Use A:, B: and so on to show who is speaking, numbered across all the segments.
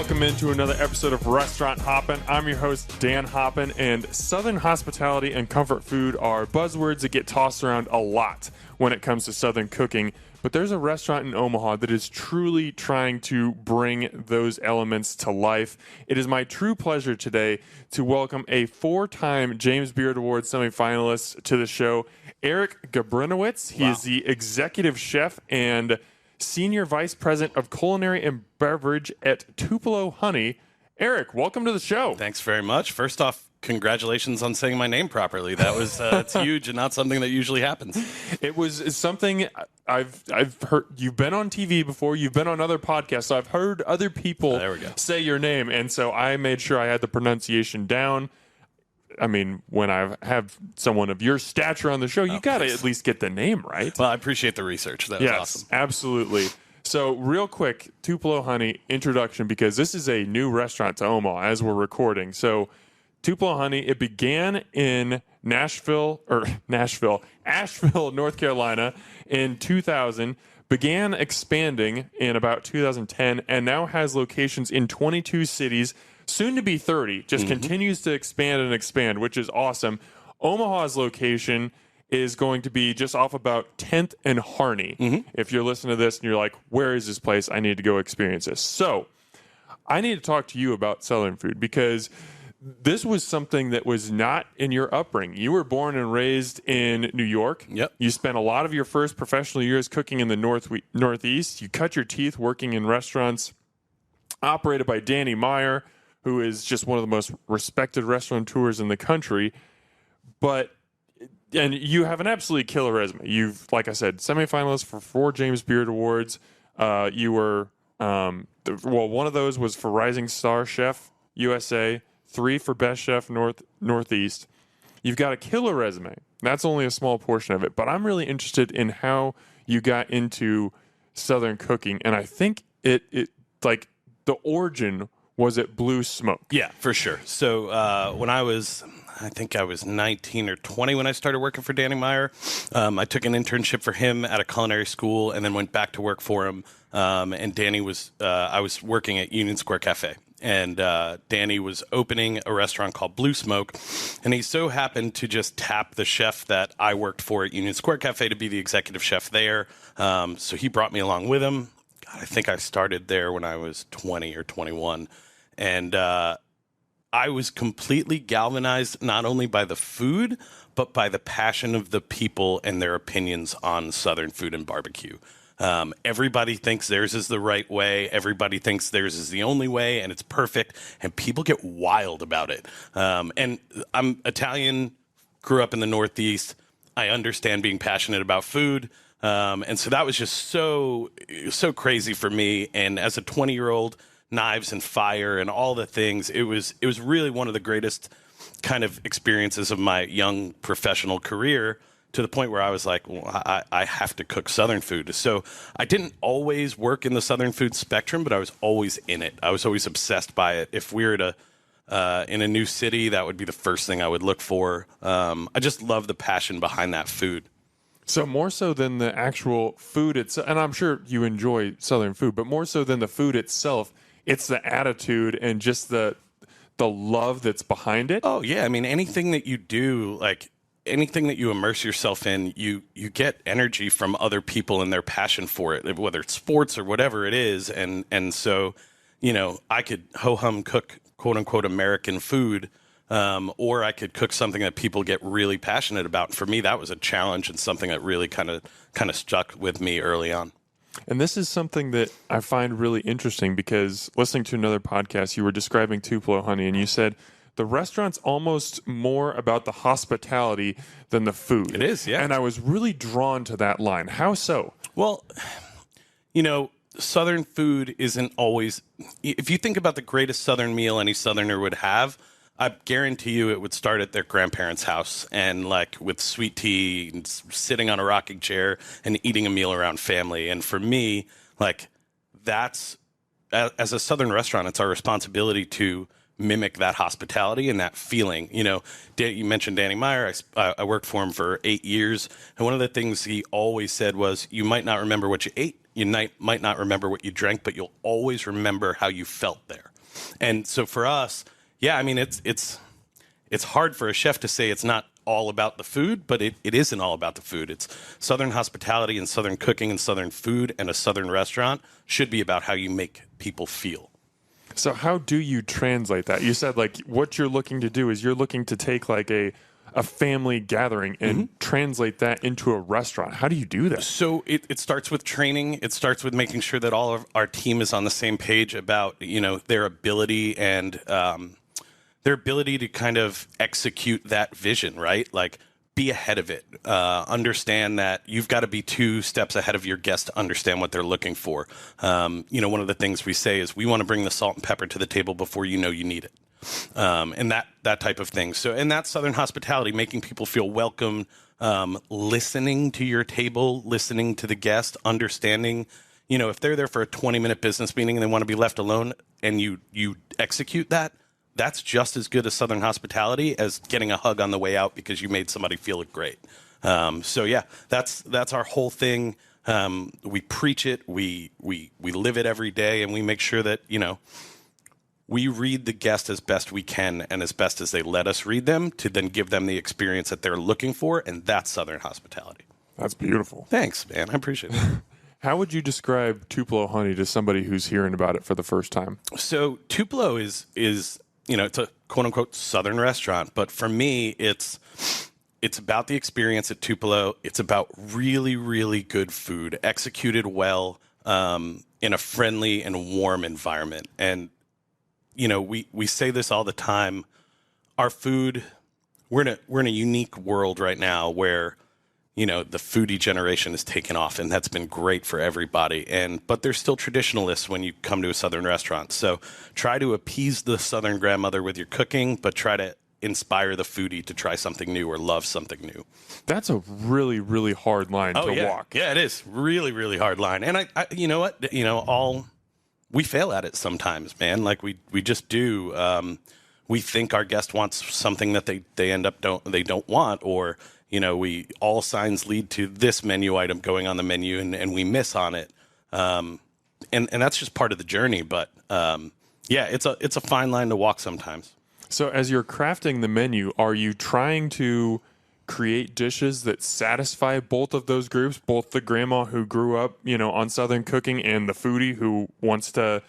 A: welcome into another episode of Restaurant Hoppen. I'm your host, Dan Hoppen, and Southern hospitality and comfort food are buzzwords that get tossed around a lot when it comes to Southern cooking. But there's a restaurant in Omaha that is truly trying to bring those elements to life. It is my true pleasure today to welcome a 4-time James Beard Award Semifinalist to the show, Eric Gabrynowicz. He is the executive chef and Senior Vice President of Culinary and Beverage at Tupelo Honey. Eric, welcome to the show.
B: Thanks very much. First off, congratulations on saying my name properly. That was it's huge and not something that usually happens.
A: It was something I've heard. You've been on TV before. You've been on other podcasts. So I've heard other people say your name, and so I made sure I had the pronunciation down. I mean, when I have someone of your stature on the show, you got to at least get the name right.
B: Well, I appreciate the research. That was awesome.
A: Absolutely. So real quick, Tupelo Honey introduction, because this is a new restaurant to Omaha as we're recording. So Tupelo Honey, it began in Asheville, North Carolina in 2000, began expanding in about 2010, and now has locations in 22 cities, soon to be 30, just continues to expand, which is awesome. Omaha's location is going to be just off about 10th and Harney. If you're listening to this and you're like, where is this place? I need to go experience this. So I need to talk to you about Southern food, because this was something that was not in your upbringing. You were born and raised in New York.
B: Yep.
A: You spent a lot of your first professional years cooking in the Northeast. You cut your teeth working in restaurants operated by Danny Meyer, who is just one of the most respected restaurateurs in the country. And you have an absolutely killer resume. You've, like I said, semifinalist for 4 James Beard Awards. You were, one of those was for Rising Star Chef USA, 3 for Best Chef Northeast. You've got a killer resume. That's only a small portion of it. But I'm really interested in how you got into Southern cooking. And I think it like the origin was at Blue Smoke.
B: Yeah, for sure. So when I was 19 or 20 when I started working for Danny Meyer. I took an internship for him at a culinary school and then went back to work for him. And Danny was, I was working at Union Square Cafe. And Danny was opening a restaurant called Blue Smoke. And he so happened to just tap the chef that I worked for at Union Square Cafe to be the executive chef there. So he brought me along with him. God, I think I started there when I was 20 or 21. And I was completely galvanized not only by the food, but by the passion of the people and their opinions on Southern food and barbecue. Everybody thinks theirs is the right way. Everybody thinks theirs is the only way, and it's perfect. And people get wild about it. And I'm Italian, grew up in the Northeast. I understand being passionate about food. And so that was just so crazy for me. And as a 20-year-old, knives and fire and all the things, it was really one of the greatest kind of experiences of my young professional career, to the point where I was like, well, I have to cook Southern food. So I didn't always work in the Southern food spectrum, but I was always in it. I was always obsessed by it. If we were in a new city, that would be the first thing I would look for. I just love the passion behind that food.
A: So more so than the actual food itself, and I'm sure you enjoy Southern food, but more so than the food itself, it's the attitude and just the love that's behind it.
B: Oh, yeah. I mean, anything that you do, like anything that you immerse yourself in, you get energy from other people and their passion for it, whether it's sports or whatever it is. And so, I could ho-hum cook, quote unquote, American food, or I could cook something that people get really passionate about. For me, that was a challenge and something that really kind of stuck with me early on.
A: And this is something that I find really interesting, because listening to another podcast, you were describing Tupelo Honey, and you said the restaurant's almost more about the hospitality than the food.
B: It is, yeah.
A: And I was really drawn to that line. How so?
B: Well, Southern food isn't always... If you think about the greatest Southern meal any Southerner would have, I guarantee you it would start at their grandparents' house, and like with sweet tea and sitting on a rocking chair and eating a meal around family. And for me, like that's, as a Southern restaurant, it's our responsibility to mimic that hospitality and that feeling. You mentioned Danny Meyer. I worked for him for 8 years. And one of the things he always said was, you might not remember what you ate. You might not remember what you drank, but you'll always remember how you felt there. And so for us, yeah, I mean, it's hard for a chef to say it's not all about the food, but it isn't all about the food. It's Southern hospitality and Southern cooking and Southern food, and a Southern restaurant should be about how you make people feel.
A: So how do you translate that? You said like what you're looking to do is you're looking to take like a family gathering and translate that into a restaurant. How do you do that?
B: So it starts with training. It starts with making sure that all of our team is on the same page about, their ability and their ability to kind of execute that vision, right? Like be ahead of it. Understand that you've got to be 2 steps ahead of your guest to understand what they're looking for. One of the things we say is we want to bring the salt and pepper to the table before you know you need it. And that type of thing. So, and that's Southern hospitality, making people feel welcome, listening to your table, listening to the guest, understanding, if they're there for a 20-minute business meeting and they want to be left alone and you execute that, that's just as good as Southern hospitality as getting a hug on the way out because you made somebody feel great. So yeah, that's our whole thing. We preach it, we live it every day, and we make sure that, we read the guest as best we can and as best as they let us read them to then give them the experience that they're looking for, and that's Southern hospitality.
A: That's beautiful.
B: Thanks, man. I appreciate it.
A: How would you describe Tupelo Honey to somebody who's hearing about it for the first time?
B: So Tupelo is it's a quote-unquote Southern restaurant, but for me, it's about the experience at Tupelo. It's about really, really good food, executed well, in a friendly and warm environment. And we say this all the time. Our food, we're in a unique world right now where, the foodie generation has taken off, and that's been great for everybody. But there's still traditionalists when you come to a Southern restaurant. So try to appease the Southern grandmother with your cooking, but try to inspire the foodie to try something new or love something new.
A: That's a really, really hard line to walk.
B: Yeah, it is. Really, really hard line. And I you know what? We fail at it sometimes, man. Like we just do. We think our guest wants something that they end up don't want, or we all signs lead to this menu item going on the menu, and we miss on it. And that's just part of the journey. But it's a fine line to walk sometimes.
A: So as you're crafting the menu, are you trying to create dishes that satisfy both of those groups, both the grandma who grew up, on Southern cooking and the foodie who wants to,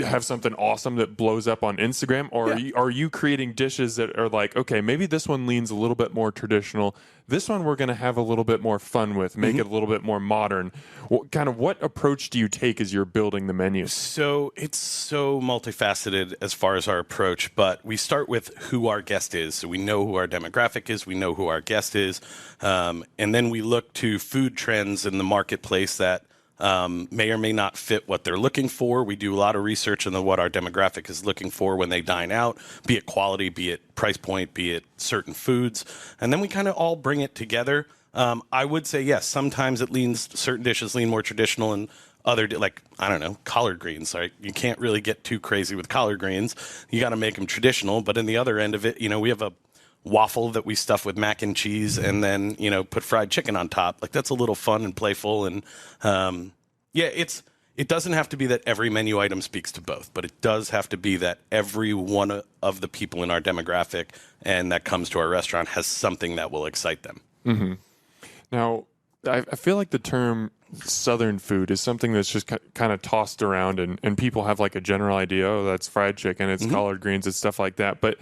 A: have something awesome that blows up on Instagram? Or are you creating dishes that are like, okay, maybe this one leans a little bit more traditional. This one we're going to have a little bit more fun with, make it a little bit more modern. What approach do you take as you're building the menu? So
B: it's so multifaceted as far as our approach, but we start with who our guest is. So we know who our demographic is. We know who our guest is. And then we look to food trends in the marketplace that may or may not fit what they're looking for. We do a lot of research on what our demographic is looking for when they dine out, be it quality, be it price point, be it certain foods. And then we kind of all bring it together. I would say, yes, sometimes certain dishes lean more traditional, and other, collard greens. Right? You can't really get too crazy with collard greens. You got to make them traditional. But in the other end of it, we have a waffle that we stuff with mac and cheese and then, put fried chicken on top. Like, that's a little fun and playful. And it doesn't have to be that every menu item speaks to both, but it does have to be that every one of the people in our demographic and that comes to our restaurant has something that will excite them.
A: Mm-hmm. Now, I feel like the term Southern food is something that's just kind of tossed around, and people have like a general idea, oh, that's fried chicken, it's collard greens, it's stuff like that. But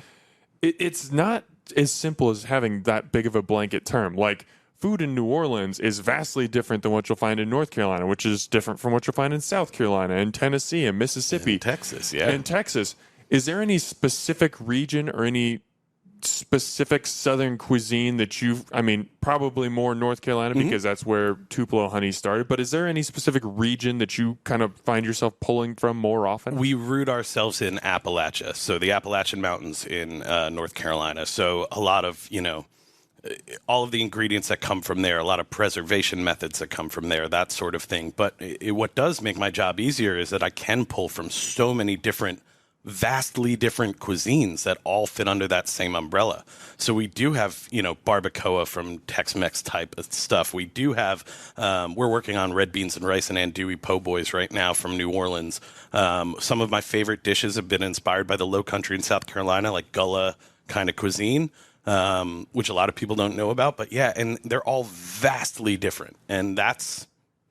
A: it's not as simple as having that big of a blanket term. Like, food in New Orleans is vastly different than what you'll find in North Carolina, which is different from what you'll find in South Carolina and Tennessee and Mississippi.
B: And Texas, yeah.
A: And Texas. Is there any specific region or any specific Southern cuisine that probably more North Carolina because that's where Tupelo Honey started, but is there any specific region that you kind of find yourself pulling from more often?
B: We root ourselves in Appalachia, so the Appalachian Mountains in North Carolina. So a lot of, all of the ingredients that come from there, a lot of preservation methods that come from there, that sort of thing. But what does make my job easier is that I can pull from so many different vastly different cuisines that all fit under that same umbrella. So we do have, barbacoa from Tex-Mex type of stuff. We do have, we're working on red beans and rice and andouille po' boys right now from New Orleans. Some of my favorite dishes have been inspired by the Low Country in South Carolina, like Gullah kind of cuisine, which a lot of people don't know about. But yeah, and they're all vastly different. And that's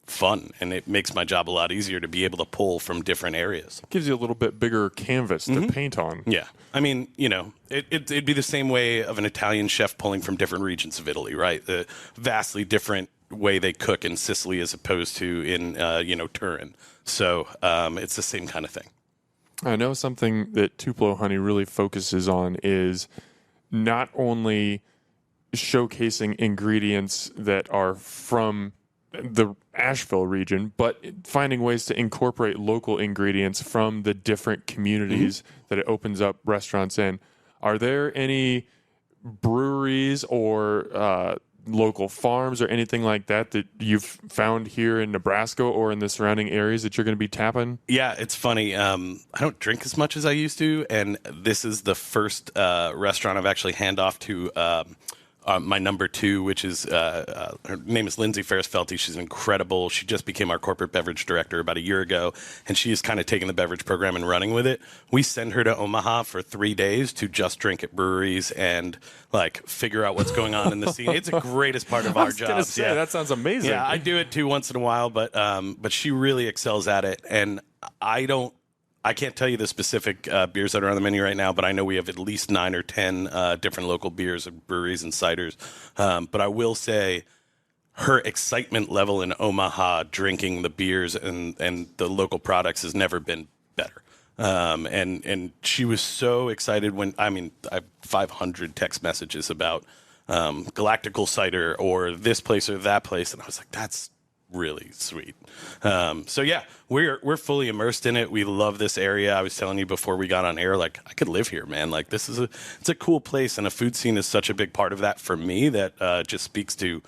B: fun, and it makes my job a lot easier to be able to pull from different areas.
A: Gives you a little bit bigger canvas to paint on.
B: Yeah. I mean, it'd be the same way of an Italian chef pulling from different regions of Italy, right? The vastly different way they cook in Sicily as opposed to in, Turin. So it's the same kind of thing.
A: I know something that Tupelo Honey really focuses on is not only showcasing ingredients that are from the Asheville region, but finding ways to incorporate local ingredients from the different communities that it opens up restaurants in. Are there any breweries or local farms or anything like that that you've found here in Nebraska or in the surrounding areas that you're going to be tapping?
B: Yeah, it's funny. I don't drink as much as I used to, and this is the first restaurant I've actually hand off to my number two, which is her name is Lindsay Ferris-Felty. She's incredible. She just became our corporate beverage director about a year ago, and she has kind of taken the beverage program and running with it. We send her to Omaha for 3 days to just drink at breweries and figure out what's going on in the scene. It's the greatest part of our job.
A: I was gonna say, that sounds amazing.
B: Yeah, I do it too once in a while, but she really excels at it, and I can't tell you the specific beers that are on the menu right now, but I know we have at least 9 or 10 different local beers and breweries and ciders. But I will say her excitement level in Omaha drinking the beers and the local products has never been better. And she was so excited I have 500 text messages about Galactical cider or this place or that place. And I was like, that's really sweet. So yeah, we're fully immersed in it. We love this area. I was telling you before we got on air, I could live here, man. It's a cool place, and a food scene is such a big part of that for me that just speaks to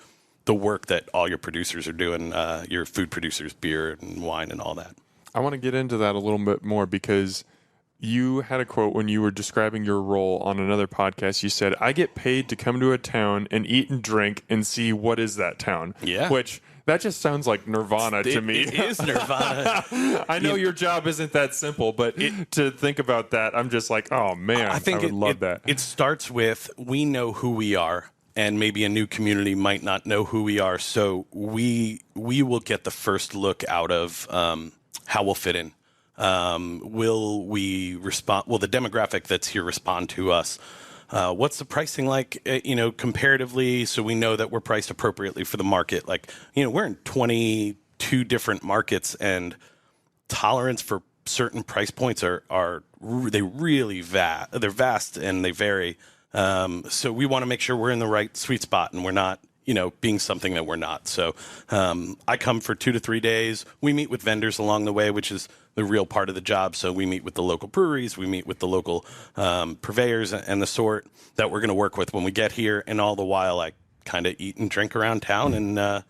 B: the work that all your producers are doing, your food producers, beer and wine and all that.
A: I want to get into that a little bit more because you had a quote when you were describing your role on another podcast. You said, "I get paid to come to a town and eat and drink and see what is that town."
B: Yeah.
A: Which that just sounds like Nirvana to me.
B: It is Nirvana.
A: I know your job isn't that simple, but to think about that, I'm just like, oh man, I would love that.
B: It starts with, we know who we are, and maybe a new community might not know who we are. So we will get the first look out of how we'll fit in. Will we respond? Will the demographic that's here respond to us? What's the pricing like, comparatively, so we know that we're priced appropriately for the market? We're in 22 different markets, and tolerance for certain price points are they really vast. They're vast and they vary. So we want to make sure we're in the right sweet spot and we're not, being something that we're not. So I come for 2 to 3 days. We meet with vendors along the way, which is the real part of the job. So we meet with the local breweries, we meet with the local purveyors and the sort that we're going to work with when we get here. And all the while, I kind of eat and drink around town and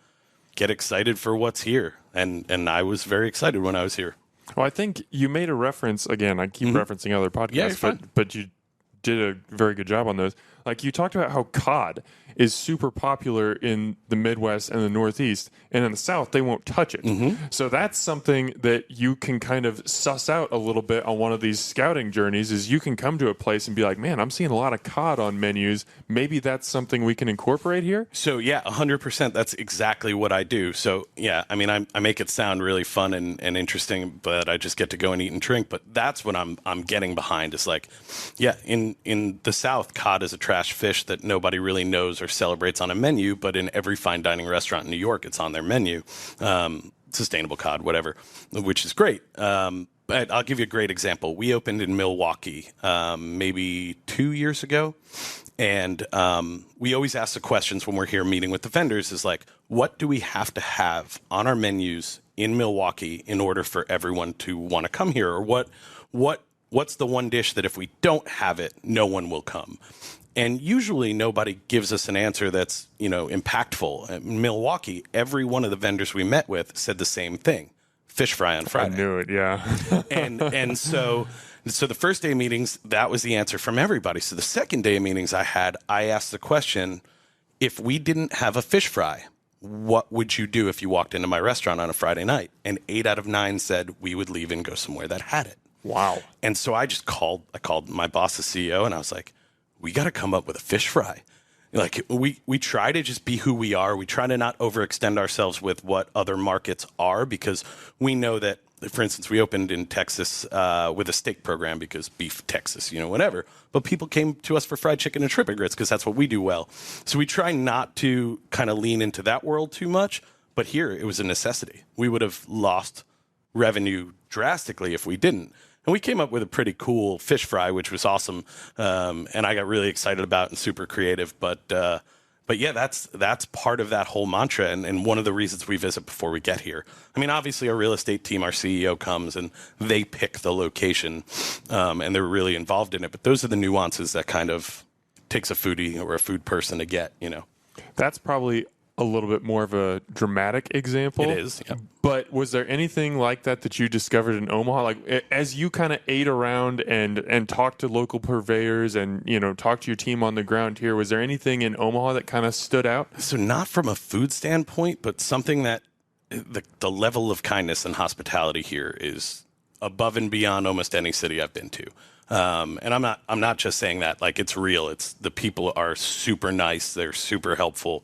B: get excited for what's here. And I was very excited when I was here.
A: Well, I think you made a reference, again, I keep referencing other podcasts, but you did a very good job on those. You talked about how cod is super popular in the Midwest and the Northeast, and in the South, they won't touch it. So that's something that you can kind of suss out a little bit on one of these scouting journeys, is you can come to a place and be like, man, I'm seeing a lot of cod on menus. Maybe that's something we can incorporate here?
B: So, yeah, 100%. That's exactly what I do. So, yeah, I make it sound really fun and interesting, but I just get to go and eat and drink. But that's what I'm getting behind. Is in the South, cod is a trash fish that nobody really knows or celebrates on a menu, but in every fine dining restaurant in New York, it's on their menu. Sustainable cod, whatever, which is great. But I'll give you a great example. We opened in Milwaukee maybe 2 years ago, and we always ask the questions when we're here meeting with the vendors is what do we have to have on our menus in Milwaukee in order for everyone to want to come here? Or what's the one dish that if we don't have it, no one will come? And usually nobody gives us an answer that's, impactful. In Milwaukee, every one of the vendors we met with said the same thing: fish fry on Friday.
A: I knew it, yeah.
B: and so So the first day of meetings, that was the answer from everybody. So the second day of meetings I asked the question, if we didn't have a fish fry, what would you do if you walked into my restaurant on a Friday night? And 8 out of 9 said we would leave and go somewhere that had it.
A: Wow.
B: And so I called my boss, the CEO, and I was like, we got to come up with a fish fry. Like we try to just be who we are. We try to not overextend ourselves with what other markets are, because we know that, for instance, we opened in Texas with a steak program because beef Texas, whatever. But people came to us for fried chicken and shrimp and grits because that's what we do well. So we try not to kind of lean into that world too much. But here it was a necessity. We would have lost revenue drastically if we didn't. And we came up with a pretty cool fish fry, which was awesome, and I got really excited about and super creative. But yeah, that's part of that whole mantra, and one of the reasons we visit before we get here. I mean, obviously, our real estate team, our CEO comes, and they pick the location, and they're really involved in it. But those are the nuances that kind of takes a foodie or a food person to get,
A: That's probably a little bit more of a dramatic example.
B: It is, yeah.
A: But was there anything like that you discovered in Omaha? Like, as you kind of ate around and talked to local purveyors and, talked to your team on the ground here, was there anything in Omaha that kind of stood out?
B: So not from a food standpoint, but something that the level of kindness and hospitality here is above and beyond almost any city I've been to. And I'm not just saying that, like, it's real. It's the people are super nice. They're super helpful.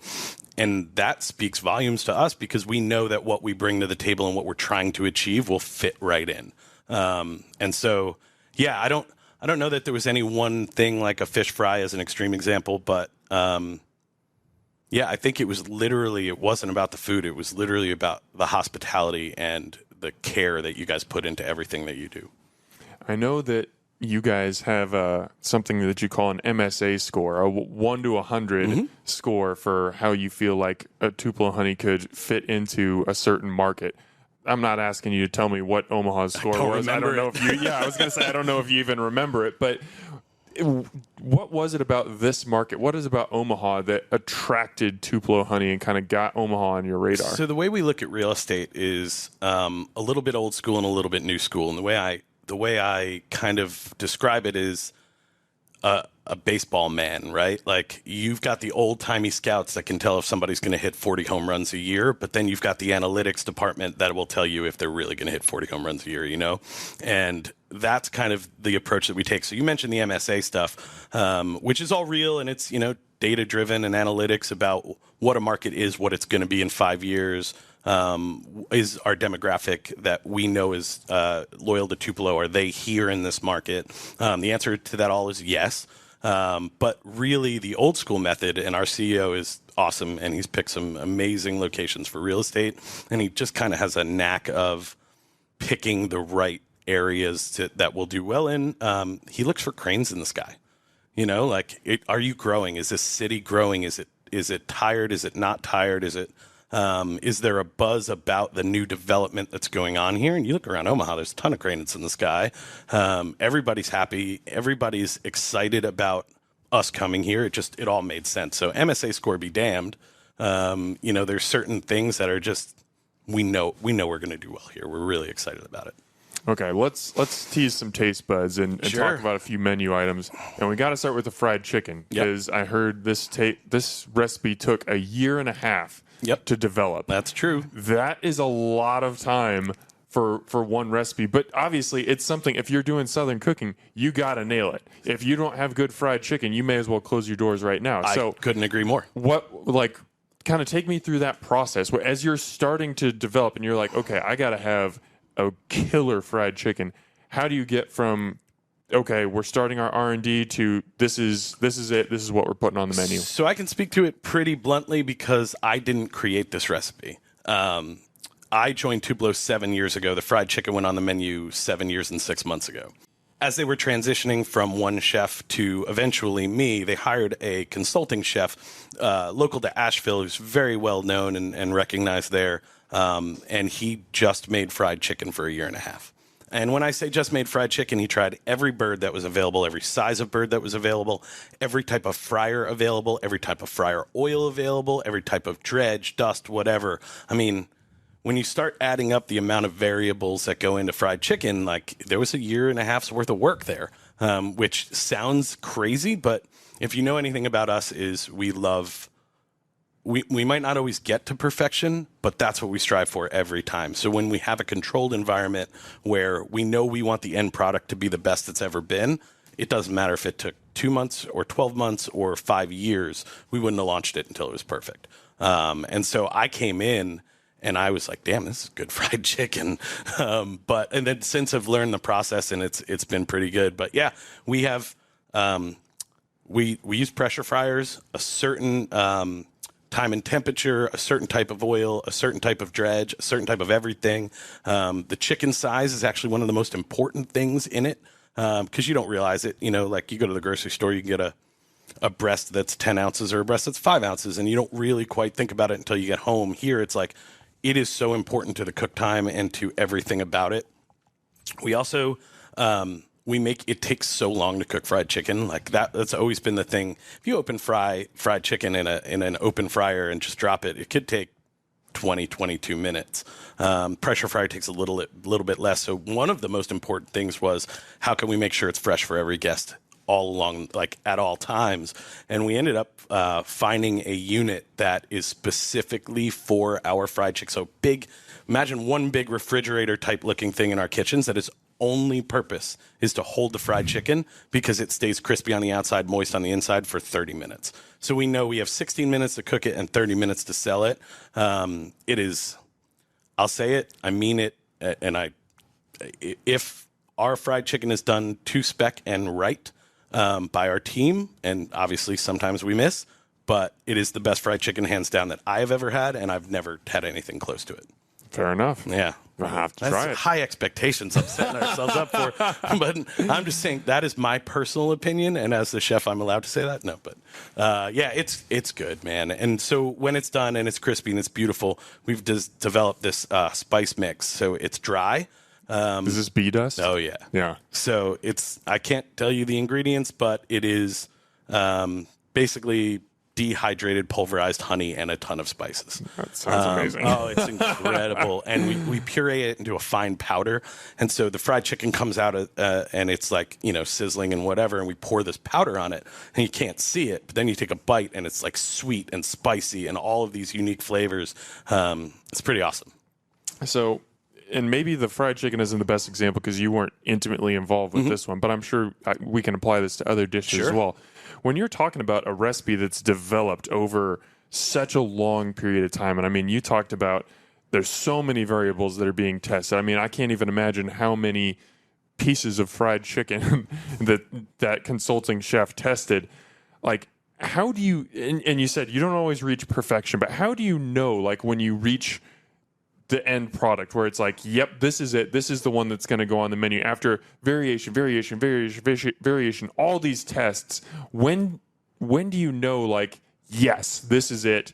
B: And that speaks volumes to us because we know that what we bring to the table and what we're trying to achieve will fit right in. And so, yeah, I don't know that there was any one thing like a fish fry as an extreme example, but yeah, I think it wasn't about the food. It was literally about the hospitality and the care that you guys put into everything that you do.
A: I know that you guys have something that you call an MSA score, a 1 to 100 score for how you feel like a Tupelo Honey could fit into a certain market. I'm not asking you to tell me what Omaha's score was. I don't know if you. Yeah, I was going to say I don't know if you even remember it, but what was it about this market? What is it about Omaha that attracted Tupelo Honey and kind of got Omaha on your radar?
B: So the way we look at real estate is a little bit old school and a little bit new school, and the way I kind of describe it is a baseball man, right? Like, you've got the old-timey scouts that can tell if somebody's going to hit 40 home runs a year, but then you've got the analytics department that will tell you if they're really going to hit 40 home runs a year, And that's kind of the approach that we take. So you mentioned the MSA stuff, which is all real, and it's, data-driven and analytics about what a market is, what it's going to be in 5 years, is our demographic that we know is loyal to Tupelo. Are they here in this market? The answer to that all is yes. But really, the old school method, and our CEO is awesome, and he's picked some amazing locations for real estate, and he just kind of has a knack of picking the right areas that we'll do well in. He looks for cranes in the sky. Are you growing? Is this city growing? Is it tired? Is it not tired? Is there a buzz about the new development that's going on here? And you look around Omaha, there's a ton of cranes in the sky. Everybody's happy. Everybody's excited about us coming here. It all made sense. So MSA score be damned. There's certain things that are just, we know we're going to do well here. We're really excited about it.
A: Okay, let's tease some taste buds and
B: Sure.
A: talk about a few menu items. And we got to start with the fried chicken because I heard this recipe took a year and a half to develop.
B: That's true.
A: That is a lot of time for one recipe. But obviously, it's something, if you're doing Southern cooking, you got to nail it. If you don't have good fried chicken, you may as well close your doors right now.
B: I couldn't agree more.
A: Kind of take me through that process where as you're starting to develop and you're like, okay, I got to have a killer fried chicken. How do you get from, okay, we're starting our R&D to this is it, this is what we're putting on the menu?
B: So I can speak to it pretty bluntly because I didn't create this recipe. I joined Tupelo 7 years ago. The fried chicken went on the menu 7 years and 6 months ago. As they were transitioning from one chef to eventually me, they hired a consulting chef local to Asheville who's very well known and recognized there. And he just made fried chicken for a year and a half. And when I say just made fried chicken, he tried every bird that was available, every size of bird that was available, every type of fryer available, every type of fryer oil available, every type of dredge, dust, whatever. I mean, when you start adding up the amount of variables that go into fried chicken, like there was a year and a half's worth of work there, which sounds crazy, but if you know anything about us is we might not always get to perfection, but that's what we strive for every time. So when we have a controlled environment where we know we want the end product to be the best it's ever been, it doesn't matter if it took 2 months or 12 months or 5 years, we wouldn't have launched it until it was perfect. And so I came in and I was like, damn, this is good fried chicken. And then since I've learned the process and it's been pretty good. But yeah, we have, we use pressure fryers, a certain time and temperature, a certain type of oil, a certain type of dredge, a certain type of everything. The chicken size is actually one of the most important things in it because you don't realize it. You know, like you go to the grocery store, you can get a breast that's 10 ounces or a breast that's 5 ounces, and you don't really quite think about it until you get home. Here, it's like it is so important to the cook time and to everything about it. We also it takes so long to cook fried chicken. Like that's always been the thing. If you open fried chicken in an open fryer and just drop it, it could take 22 minutes. Pressure fryer takes a little bit less. So one of the most important things was how can we make sure it's fresh for every guest all along, like at all times. And we ended up finding a unit that is specifically for our fried chicken. So imagine one big refrigerator type looking thing in our kitchens that is only purpose is to hold the fried chicken because it stays crispy on the outside, moist on the inside for 30 minutes. So we know we have 16 minutes to cook it and 30 minutes to sell it. It is, I'll say it, I mean it, and if our fried chicken is done to spec and right by our team, and obviously sometimes we miss, but it is the best fried chicken hands down that I have ever had, and I've never had anything close to it.
A: Fair enough.
B: Yeah.
A: We'll have to try it.
B: High expectations I'm setting ourselves up for. But I'm just saying that is my personal opinion. And as the chef, I'm allowed to say that? No. But yeah, it's good, man. And so when it's done and it's crispy and it's beautiful, we've developed this spice mix. So it's dry.
A: Is this bee dust?
B: Oh, yeah.
A: Yeah.
B: So I can't tell you the ingredients, but it is basically dehydrated, pulverized honey and a ton of spices.
A: That sounds amazing.
B: Oh, it's incredible. And we puree it into a fine powder. And so the fried chicken comes out and it's like, sizzling and whatever. And we pour this powder on it and you can't see it. But then you take a bite and it's like sweet and spicy and all of these unique flavors. It's pretty awesome.
A: So, and maybe the fried chicken isn't the best example because you weren't intimately involved with this one, but I'm sure we can apply this to other dishes as well. When you're talking about a recipe that's developed over such a long period of time, and I mean, you talked about there's so many variables that are being tested. I mean, I can't even imagine how many pieces of fried chicken that consulting chef tested. Like, how do you, and you said you don't always reach perfection, but how do you know, like, when you reach the end product where it's like, yep, this is it. This is the one that's going to go on the menu after variation, all these tests. When do you know, like, yes, this is it.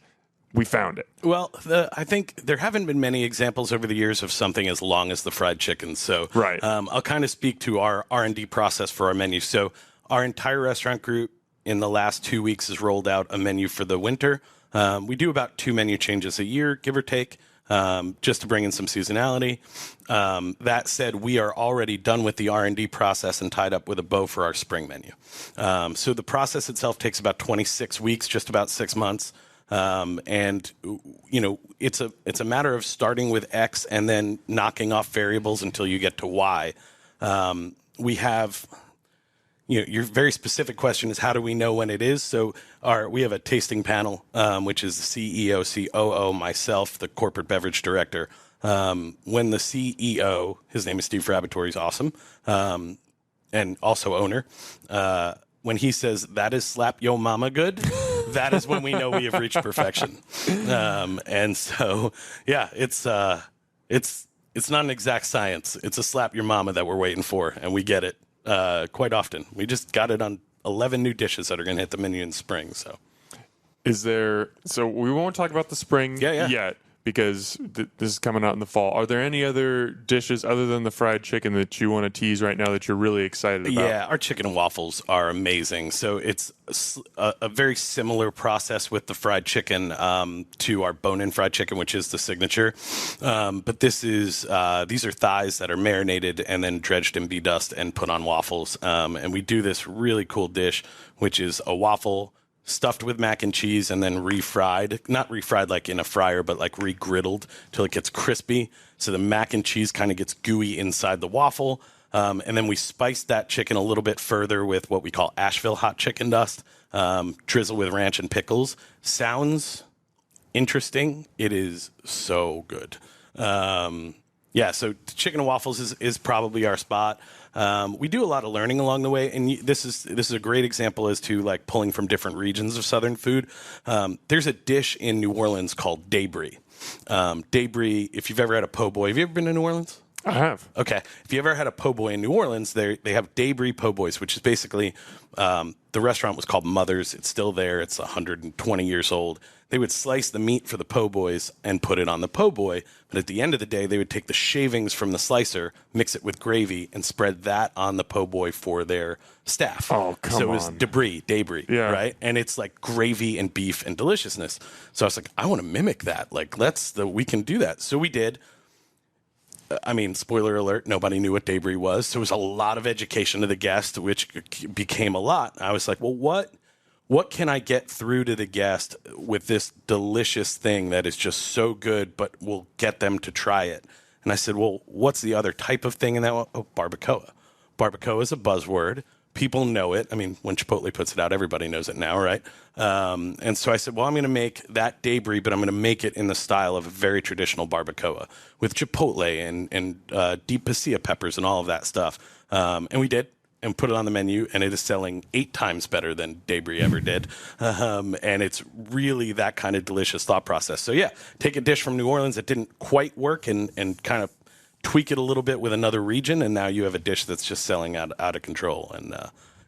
A: We found it.
B: Well, I think there haven't been many examples over the years of something as long as the fried chicken. So
A: right.
B: I'll kind of speak to our R&D process for our menu. So our entire restaurant group in the last 2 weeks has rolled out a menu for the winter. We do about 2 menu changes a year, give or take. Just to bring in some seasonality. That said, we are already done with the R&D process and tied up with a bow for our spring menu. So the process itself takes about 26 weeks, just about 6 months. And it's a matter of starting with X and then knocking off variables until you get to Y. We have, your very specific question is how do we know when it is? So we have a tasting panel, which is the CEO, COO, myself, the corporate beverage director. When the CEO, his name is Steve Frabatory, he's awesome, and also owner, when he says that is slap yo mama good, that is when we know we have reached perfection. And so, yeah, it's not an exact science. It's a slap your mama that we're waiting for, and we get it quite often. We just got it on 11 new dishes that are going to hit the menu in spring. So,
A: so we won't talk about the spring yet, because this is coming out in the fall. Are there any other dishes other than the fried chicken that you want to tease right now that you're really excited about?
B: Yeah, our chicken and waffles are amazing. So it's a very similar process with the fried chicken to our bone-in fried chicken, which is the signature. But these are thighs that are marinated and then dredged in bee dust and put on waffles. And we do this really cool dish, which is a waffle stuffed with mac and cheese and then refried, not refried like in a fryer, but like regriddled till it gets crispy. So the mac and cheese kind of gets gooey inside the waffle. And then we spice that chicken a little bit further with what we call Asheville hot chicken dust, drizzle with ranch and pickles. Sounds interesting. It is so good. So chicken and waffles is probably our spot. We do a lot of learning along the way, and this is a great example as to like pulling from different regions of Southern food. There's a dish in New Orleans called debris. Debris, if you've ever had a po' boy, have you ever been to New Orleans?
A: I have.
B: Okay. If you ever had a po' boy in New Orleans, they have debris po' boys, which is basically the restaurant was called Mother's. It's still there. It's 120 years old. They would slice the meat for the po' boys and put it on the po' boy. But at the end of the day, they would take the shavings from the slicer, mix it with gravy, and spread that on the po' boy for their staff.
A: Oh, come on.
B: So it was debris,
A: yeah.
B: right? And it's like gravy and beef and deliciousness. So I was like, I want to mimic that. Like, we can do that. So we did. I mean, spoiler alert, nobody knew what debris was. So it was a lot of education to the guest, which became a lot. I was like, well, what can I get through to the guest with this delicious thing that is just so good, but will get them to try it? And I said, well, what's the other type of thing in that one? Oh, barbacoa. Barbacoa is a buzzword. People know it. I mean, when Chipotle puts it out, everybody knows it now, right? And so I said, well, I'm going to make that debris, but I'm going to make it in the style of a very traditional barbacoa with Chipotle and deep pasilla peppers and all of that stuff. And we did, and put it on the menu, and it is selling 8 times better than debris ever did. And it's really that kind of delicious thought process. So yeah, take a dish from New Orleans that didn't quite work and kind of tweak it a little bit with another region, and now you have a dish that's just selling out of control. And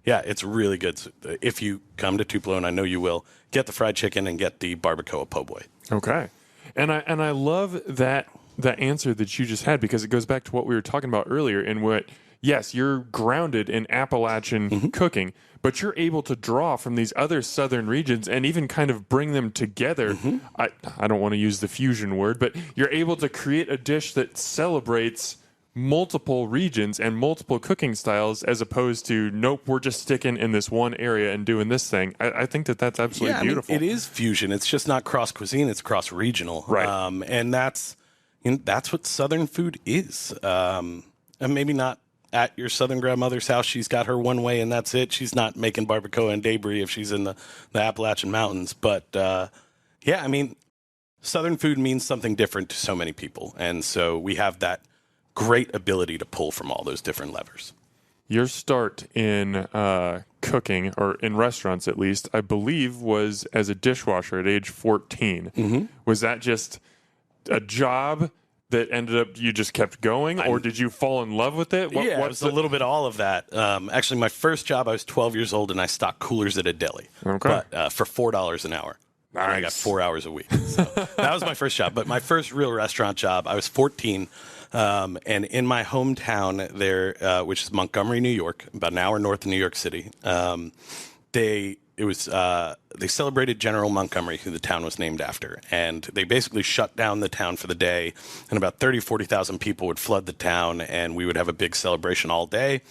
B: it's really good. So if you come to Tupelo, and I know you will, get the fried chicken and get the barbacoa po' boy.
A: Okay, and I love that answer that you just had, because it goes back to what we were talking about earlier. In what, yes, you're grounded in Appalachian cooking, but you're able to draw from these other southern regions and even kind of bring them together. I don't want to use the fusion word, but you're able to create a dish that celebrates multiple regions and multiple cooking styles, as opposed to, nope, we're just sticking in this one area and doing this thing. I think that's absolutely beautiful.
B: I mean, it is fusion. It's just not cross cuisine. It's cross regional.
A: Right.
B: And that's what Southern food is. And maybe not at your Southern grandmother's house. She's got her one way and that's it. She's not making barbacoa and debris if she's in the Appalachian Mountains. But I mean, Southern food means something different to so many people. And so we have that great ability to pull from all those different levers.
A: Your start in cooking, or in restaurants at least, I believe, was as a dishwasher at age 14. Was that just a job that ended up you just kept going, or did you fall in love with it?
B: It was a little bit all of that. Actually, my first job, I was 12 years old, and I stocked coolers at a deli.
A: Okay.
B: But for $4 an hour.
A: Nice.
B: And I got 4 hours a week. So that was my first job. But my first real restaurant job, I was 14. And in my hometown there, which is Montgomery, New York, about an hour north of New York City, they celebrated General Montgomery, who the town was named after. And they basically shut down the town for the day. And about 40,000 people would flood the town, and we would have a big celebration all day.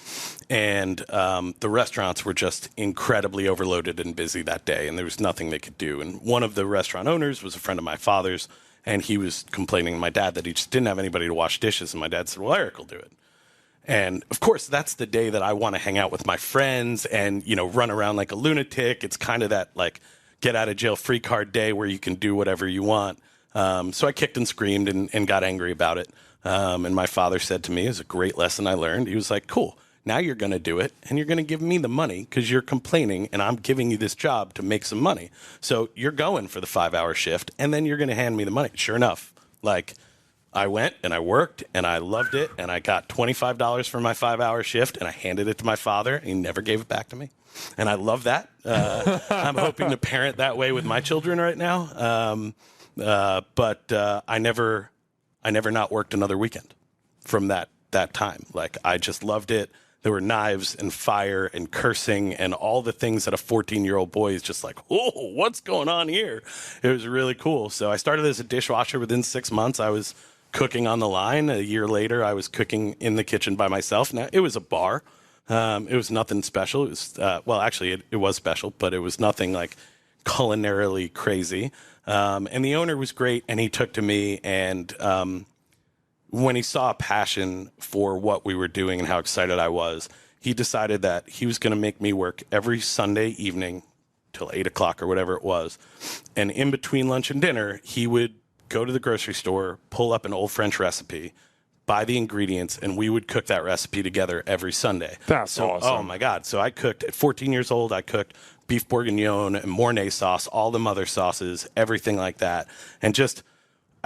B: And the restaurants were just incredibly overloaded and busy that day, and there was nothing they could do. And one of the restaurant owners was a friend of my father's, and he was complaining to my dad that he just didn't have anybody to wash dishes. And my dad said, well, Eric will do it. And of course, that's the day that I want to hang out with my friends and, run around like a lunatic. It's kind of that like get out of jail free card day where you can do whatever you want. So I kicked and screamed and got angry about it. And my father said to me, it was a great lesson I learned. He was like, cool, now you're going to do it and you're going to give me the money because you're complaining and I'm giving you this job to make some money. So you're going for the 5-hour shift and then you're going to hand me the money. Sure enough, I went and I worked and I loved it and I got $25 for my 5-hour shift and I handed it to my father and he never gave it back to me. And I love that. I'm hoping to parent that way with my children right now. But I never not worked another weekend from that time. Like, I just loved it. There were knives and fire and cursing and all the things that a 14-year-old boy is just like, oh, what's going on here? It was really cool. So I started as a dishwasher. Within 6 months, I was cooking on the line. A year later, I was cooking in the kitchen by myself. Now, it was a bar. It was nothing special. It was, well, actually, it was special, but it was nothing like culinarily crazy. And the owner was great, and he took to me, and when he saw a passion for what we were doing and how excited I was, he decided that he was going to make me work every Sunday evening till 8 o'clock or whatever it was. And in between lunch and dinner, he would go to the grocery store, pull up an old French recipe, buy the ingredients, and we would cook that recipe together every Sunday.
A: That's awesome.
B: Oh, my God. So I cooked, at 14 years old, I cooked beef bourguignon and Mornay sauce, all the mother sauces, everything like that. And just...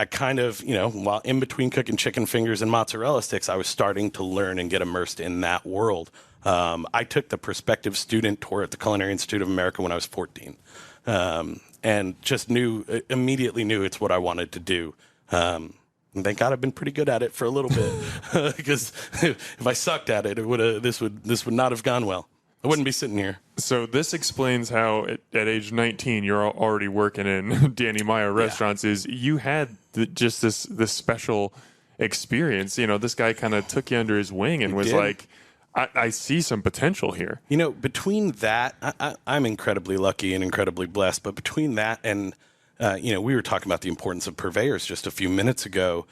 B: I kind of, while in between cooking chicken fingers and mozzarella sticks, I was starting to learn and get immersed in that world. I took the prospective student tour at the Culinary Institute of America when I was 14, and just immediately knew it's what I wanted to do. And thank God I've been pretty good at it for a little bit, because if I sucked at it, this would not have gone well. I wouldn't be sitting here.
A: So this explains how at age 19 you're already working in Danny Meyer restaurants. Is you had just this special experience. This guy kind of took you under his wing and was like, I see some potential here.
B: Between that, I'm incredibly lucky and incredibly blessed. But between that and, we were talking about the importance of purveyors just a few minutes ago.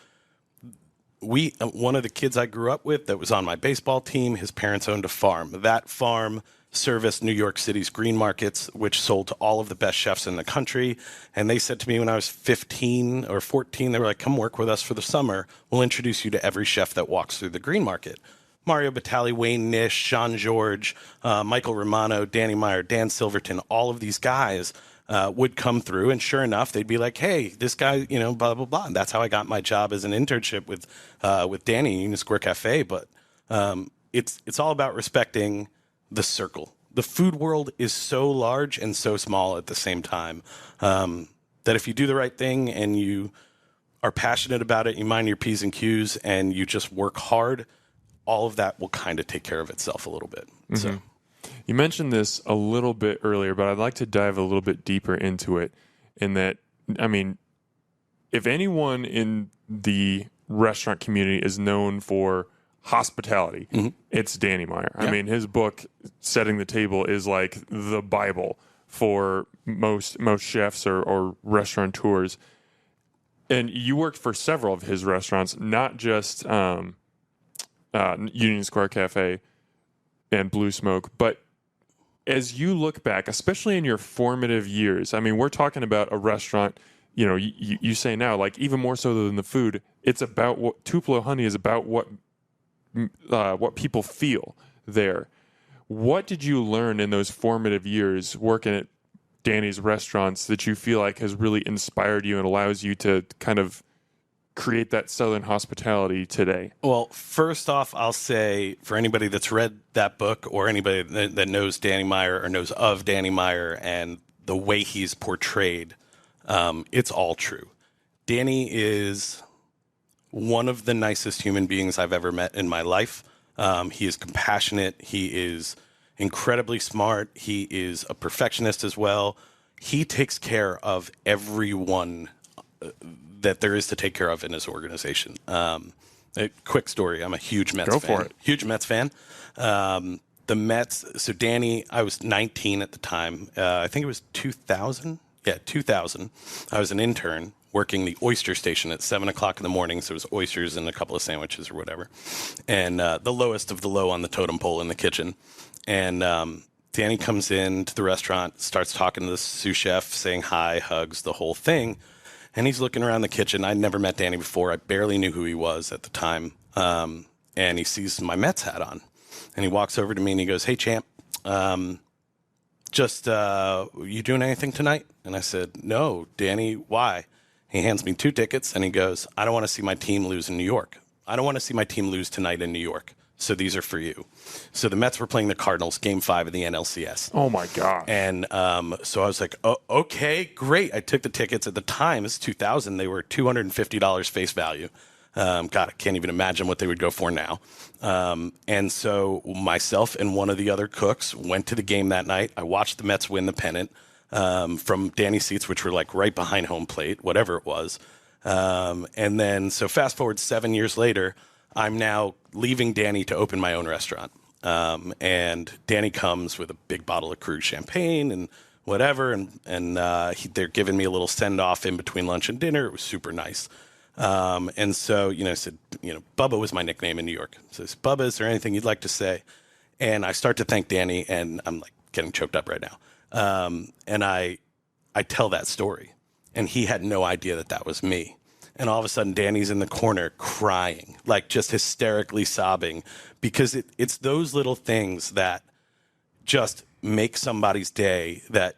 B: One of the kids I grew up with that was on my baseball team, his parents owned a farm. That farm serviced New York City's green markets, which sold to all of the best chefs in the country. And they said to me when I was 15 or 14, they were like, come work with us for the summer. We'll introduce you to every chef that walks through the green market. Mario Batali, Wayne Nish, Sean George, Michael Romano, Danny Meyer, Dan Silverton, all of these guys would come through, and sure enough, they'd be like, hey, this guy, blah, blah, blah. And that's how I got my job as an internship with Danny in Union Square Cafe. But it's all about respecting the circle. The food world is so large and so small at the same time that if you do the right thing and you are passionate about it, you mind your P's and Q's, and you just work hard, all of that will kind of take care of itself a little bit. Mm-hmm. So.
A: You mentioned this a little bit earlier, but I'd like to dive a little bit deeper into it. In that, if anyone in the restaurant community is known for hospitality, it's Danny Meyer. Yeah. His book, Setting the Table, is like the Bible for most chefs or restaurateurs. And you worked for several of his restaurants, not just Union Square Cafe and Blue Smoke, but as you look back, especially in your formative years, we're talking about a restaurant, you say now, like even more so than the food, it's about what Tupelo Honey is about, what people feel there. What did you learn in those formative years working at Danny's restaurants that you feel like has really inspired you and allows you to kind of create that Southern hospitality today?
B: Well, first off, I'll say for anybody that's read that book or anybody that knows Danny Meyer or knows of Danny Meyer and the way he's portrayed, it's all true. Danny is one of the nicest human beings I've ever met in my life. He is compassionate. He is incredibly smart. He is a perfectionist as well. He takes care of everyone that there is to take care of in his organization. A quick story. I'm a huge Mets fan.
A: Go for it.
B: Huge Mets fan. The Mets, so Danny, I was 19 at the time. I think it was 2000. Yeah, 2000. I was an intern working the oyster station at 7 o'clock in the morning. So it was oysters and a couple of sandwiches or whatever. And the lowest of the low on the totem pole in the kitchen. And Danny comes in to the restaurant, starts talking to the sous chef, saying hi, hugs, the whole thing. And he's looking around the kitchen. I'd never met Danny before. I barely knew who he was at the time. And he sees my Mets hat on. And he walks over to me and he goes, hey, champ, you doing anything tonight? And I said, no, Danny, why? He hands me 2 tickets and he goes, I don't want to see my team lose in New York. I don't want to see my team lose tonight in New York. so these are for you. So the Mets were playing the Cardinals, Game 5 of the NLCS.
A: Oh my gosh.
B: And so I was like, oh, okay, great. I took the tickets. At the time, it's 2000. They were $250 face value. God, I can't even imagine what they would go for now. And so myself and one of the other cooks went to the game that night. I watched the Mets win the pennant from Danny's seats, which were like right behind home plate, whatever it was. And then, so fast forward 7 years later, I'm now leaving Danny to open my own restaurant. And Danny comes with a big bottle of Krug champagne and whatever. And they're giving me a little send off in between lunch and dinner. It was super nice. And so, I said, Bubba was my nickname in New York. So I said, Bubba, is there anything you'd like to say? And I start to thank Danny, and I'm like getting choked up right now. And I tell that story, and he had no idea that was me. And all of a sudden, Danny's in the corner crying, like just hysterically sobbing, because it's those little things that just make somebody's day that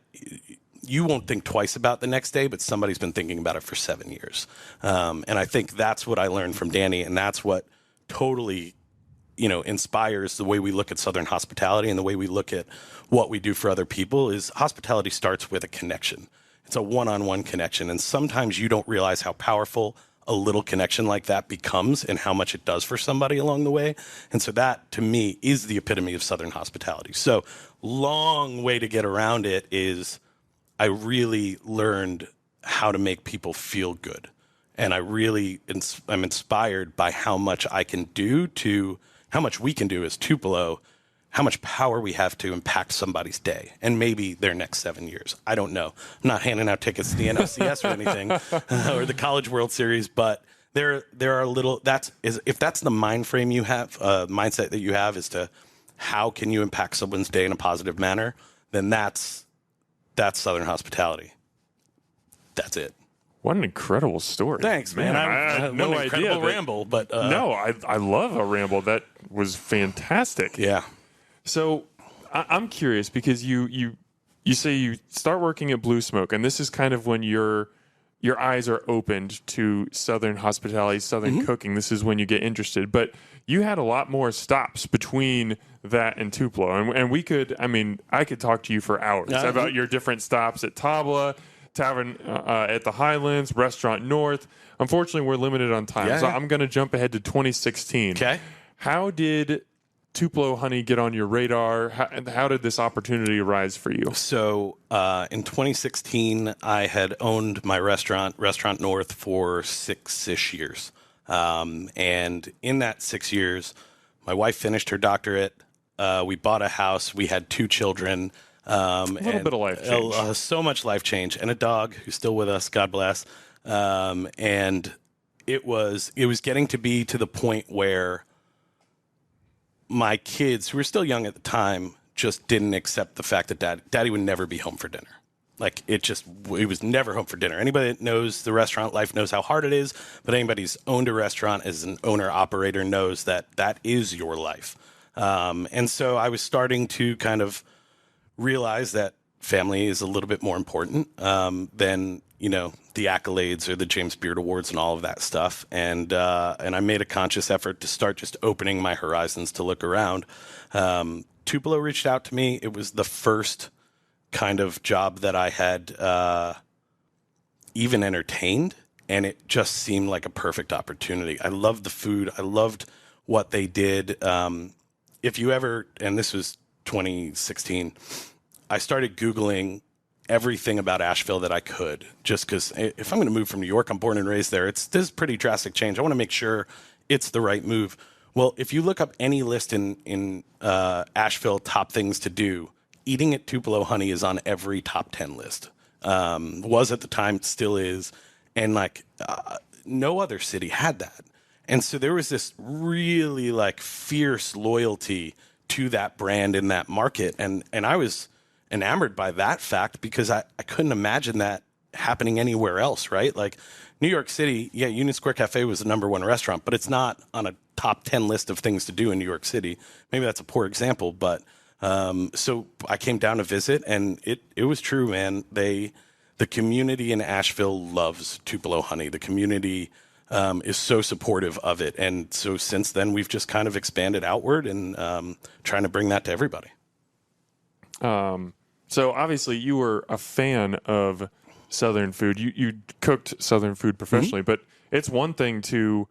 B: you won't think twice about the next day, but somebody's been thinking about it for 7 years. And I think that's what I learned from Danny, and that's what totally, inspires the way we look at Southern hospitality and the way we look at what we do for other people. Is hospitality starts with a connection. It's a one-on-one connection, and sometimes you don't realize how powerful a little connection like that becomes and how much it does for somebody along the way. And so that, to me, is the epitome of Southern hospitality. So long way to get around it is I really learned how to make people feel good. And I'm inspired by how much I can do how much we can do as Tupelo, how much power we have to impact somebody's day and maybe their next 7 years. I don't know. I'm not handing out tickets to the NLCS or anything or the College World Series, but there are little, if that's the mind frame you have, mindset that you have as to how can you impact someone's day in a positive manner, then that's Southern hospitality. That's it.
A: What an incredible story.
B: Thanks, man.
A: I had no idea.
B: Ramble, but
A: no, I love a ramble. That was fantastic.
B: Yeah.
A: So I'm curious because you say you start working at Blue Smoke, and this is kind of when your eyes are opened to Southern hospitality, Southern cooking. This is when you get interested. But you had a lot more stops between that and Tupelo. And I could talk to you for hours about your different stops at Tabla, Tavern at the Highlands, Restaurant North. Unfortunately, we're limited on time. So I'm going to jump ahead to 2016.
B: Okay.
A: How did Tupelo Honey get on your radar? How did this opportunity arise for you?
B: So in 2016, I had owned my Restaurant North, for 6-ish years. And in that 6 years, my wife finished her doctorate. We bought a house. We had 2 children.
A: A little bit of life change.
B: So much life change. And a dog who's still with us, God bless. And it was getting to be to the point where my kids, who were still young at the time, just didn't accept the fact that daddy would never be home for dinner. Like, it was never home for dinner. Anybody that knows the restaurant life knows how hard it is, but anybody who's owned a restaurant as an owner-operator knows that is your life. And so I was starting to kind of realize that family is a little bit more important than, the accolades or the James Beard Awards and all of that stuff. And I made a conscious effort to start just opening my horizons to look around. Tupelo reached out to me. It was the first kind of job that I had even entertained, and it just seemed like a perfect opportunity. I loved the food. I loved what they did. If you ever, and this was 2016, I started Googling everything about Asheville that I could, just because if I'm going to move from New York, I'm born and raised there. This is pretty drastic change. I want to make sure it's the right move. Well, if you look up any list in Asheville, top things to do, eating at Tupelo Honey is on every top 10 list. Was at the time, still is. And no other city had that. And so there was this really fierce loyalty to that brand in that market. And I was enamored by that fact because I couldn't imagine that happening anywhere else, right? Like New York City, Union Square Cafe was the #1 restaurant, but it's not on a top 10 list of things to do in New York City. Maybe that's a poor example, but so I came down to visit, and it was true, man. The community in Asheville loves Tupelo Honey. The community is so supportive of it. And so since then, we've just kind of expanded outward and trying to bring that to everybody.
A: So obviously you were a fan of Southern food. You cooked Southern food professionally, but it's one thing to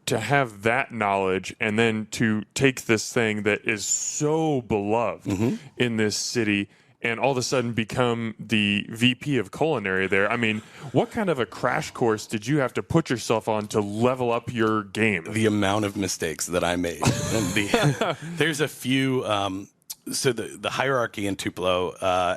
A: have that knowledge and then to take this thing that is so beloved in this city and all of a sudden become the VP of Culinary there. I mean, what kind of a crash course did you have to put yourself on to level up your game?
B: The amount of mistakes that I made. And there's a few... So the hierarchy in Tupelo,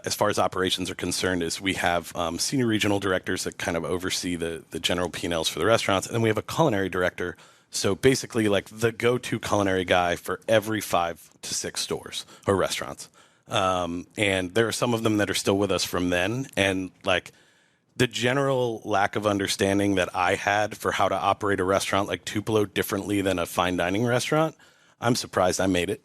B: as far as operations are concerned, is we have senior regional directors that kind of oversee the general P&Ls for the restaurants, and then we have a culinary director. So basically, like the go-to culinary guy for every 5 to 6 stores or restaurants. And there are some of them that are still with us from then, and like the general lack of understanding that I had for how to operate a restaurant like Tupelo differently than a fine dining restaurant, I'm surprised I made it.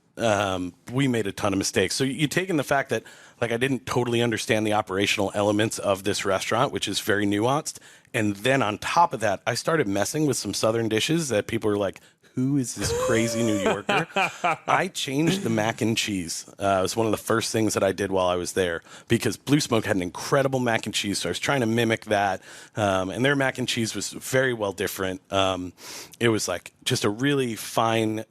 B: We made a ton of mistakes. So you take in the fact that like I didn't totally understand the operational elements of this restaurant, which is very nuanced. And then on top of that, I started messing with some Southern dishes that people are like, who is this crazy New Yorker? I changed the mac and cheese. It was one of the first things that I did while I was there because Blue Smoke had an incredible mac and cheese. So I was trying to mimic that. And their mac and cheese was very well different. It was like just a really fine,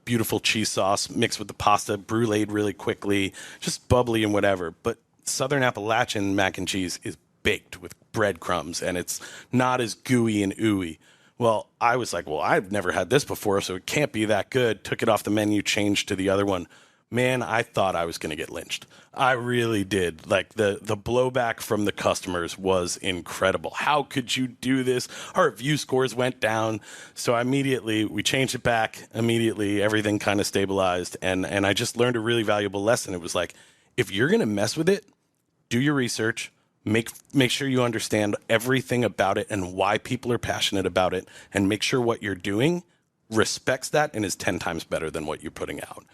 B: beautiful cheese sauce mixed with the pasta, bruleed really quickly, just bubbly and whatever. But Southern Appalachian mac and cheese is baked with breadcrumbs and it's not as gooey and ooey. Well, I was like, well, I've never had this before, so it can't be that good. Took it off the menu, changed to the other one. Man, I thought I was going to get lynched. I really did. Like the blowback from the customers was incredible. How could you do this? Our review scores went down. So we changed it back immediately. Everything kind of stabilized. And I just learned a really valuable lesson. It was like, if you're going to mess with it, do your research. Make sure you understand everything about it and why people are passionate about it, and make sure what you're doing respects that and is 10 times better than what you're putting out.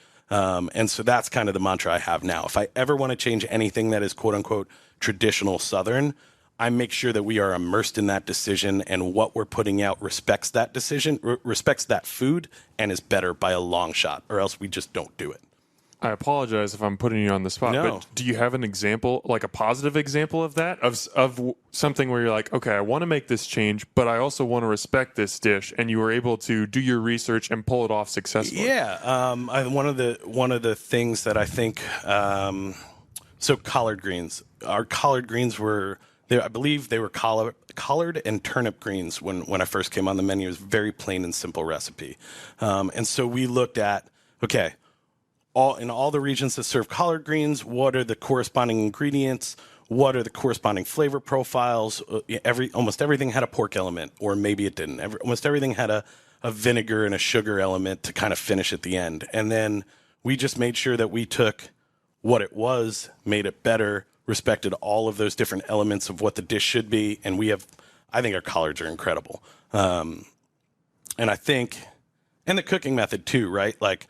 B: And so that's kind of the mantra I have now. If I ever want to change anything that is quote unquote traditional Southern, I make sure that we are immersed in that decision and what we're putting out respects that decision, respects that food, and is better by a long shot, or else we just don't do it.
A: I apologize if I'm putting you on the spot, but do you have an example, like a positive example of that, of something where you're like, okay, I want to make this change, but I also want to respect this dish, and you were able to do your research and pull it off successfully?
B: Yeah, one of the things that I think, so collard greens. Our collard greens were, I believe they were collard and turnip greens when I first came on the menu. It was a very plain and simple recipe, and so we looked at, okay, in all the regions that serve collard greens, what are the corresponding ingredients? What are the corresponding flavor profiles? Almost everything had a pork element, or maybe it didn't. Almost everything had a vinegar and a sugar element to kind of finish at the end. And then we just made sure that we took what it was, made it better, respected all of those different elements of what the dish should be. And I think our collards are incredible. And I think, and the cooking method too, right? Like,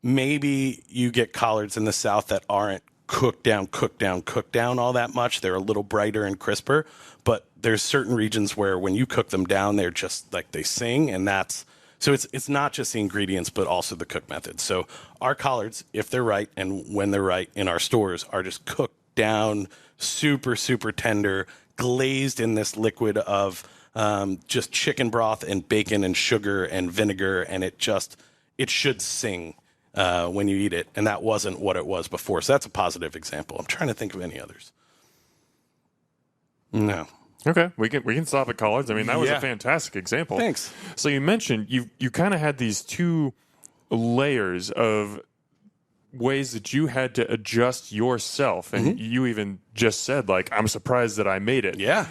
B: maybe you get collards in the South that aren't cooked down all that much. They're a little brighter and crisper, but there's certain regions where when you cook them down, they're just like they sing, and so it's not just the ingredients, but also the cook method. So our collards, if they're right and when they're right in our stores, are just cooked down, super, super tender, glazed in this liquid of just chicken broth and bacon and sugar and vinegar, and it should sing when you eat it, and that wasn't what it was before. So that's a positive example. I'm trying to think of any others. No.
A: Okay, we can stop at collards. I mean, that was a fantastic example.
B: Thanks.
A: So you mentioned you kind of had these two layers of ways that you had to adjust yourself, and you even just said, like, I'm surprised that I made it.
B: Yeah.